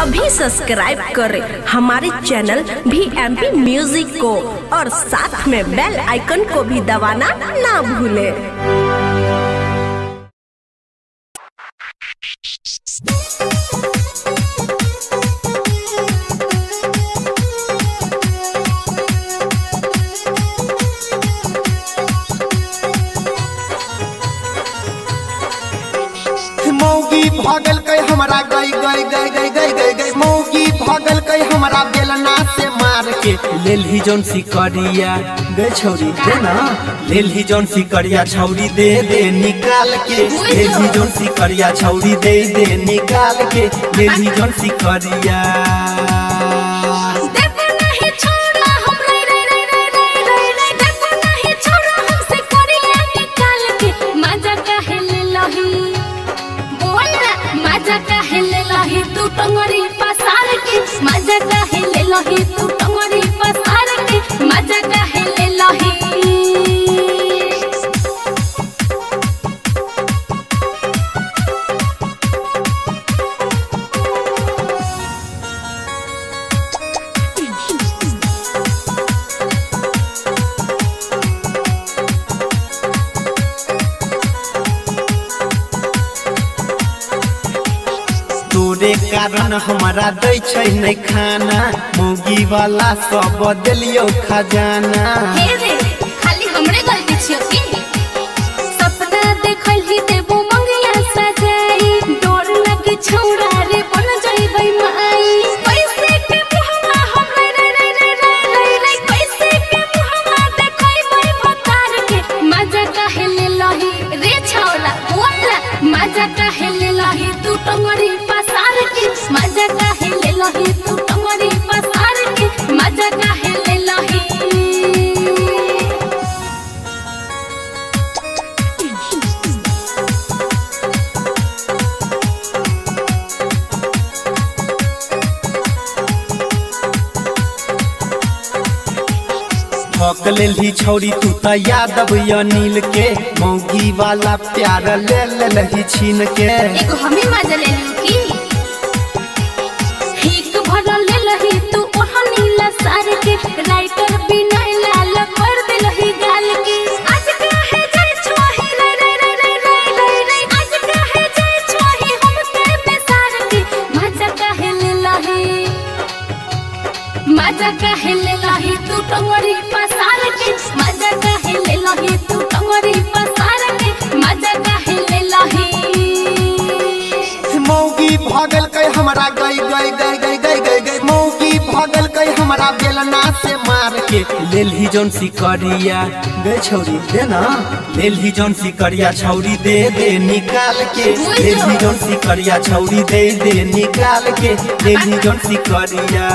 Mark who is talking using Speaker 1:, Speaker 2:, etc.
Speaker 1: अभी सब्सक्राइब करें हमारे चैनल VMP म्यूजिक को और साथ में बेल आइकन को भी दबाना ना भूलें।
Speaker 2: मौगी भागल कई हमरा गई गई गई गई गई गई गई मौगी भागल कई हमरा बेलना से मार के
Speaker 3: लेलही जौन सिकरिया गे छौरी दे ना लेलही जौन सिकरिया छौरी दे दे निकाल के लेलही जौन सिकरिया छौरी दे दे निकाल के लेलही जौन सिकरिया
Speaker 4: तू टंगरी पसार के मजा काहे ले लही तू टंगरी पसार के मजा काहे ले लही
Speaker 3: तोरे कारण हमारा दै छै नै खाना मौगी वाला सब दिलियो खजाना
Speaker 4: हे रे खाली हमरे गलती छियो की सपना देखल ही देबो मंगिया सजाई डोर लगे छौरा रे बन जइबै माई पैसे के मुहवा हमरे रे रे रे रे रे पैसे के मुहवा देखइबै भतार के मजा काहे ले लही रे छौरा बोला मजा काहे ले लही तू टंगरी पसार के मजा काहे ले लही तू टंगरी पसार के मजा काहे ले लही
Speaker 3: ठक लेलही छौरी तू त यादव अनिल के मौगी वाला प्यार ले लेलही छीन के
Speaker 4: एगो हमें मजा ले लू की हिक भरल ले लही तू ओहन नीला सार के राइटर बिना लाल कर दे लही गाल के आज काहे जाय छोही रे रे रे रे रे रे आज काहे जाय छोही हम के बेसार के मजा काहे ले लही मजा काहे ले लही तू टंगरी पसार के मजा काहे ले लही तू टंगरी पसार के मजा काहे ले लही
Speaker 2: मौगी भागल कई हमरा गई गई गई गई गई गई गई मौगी भागल कई हमरा बेलना से मार के
Speaker 3: लेलही जौन सिकरिया गे छौरी दे ना लेलही जौन सिकरिया छौरी दे दे निकाल के लेलही जौन सिकरिया छौरी दे दे निकाल के लेलही जौन सिकरिया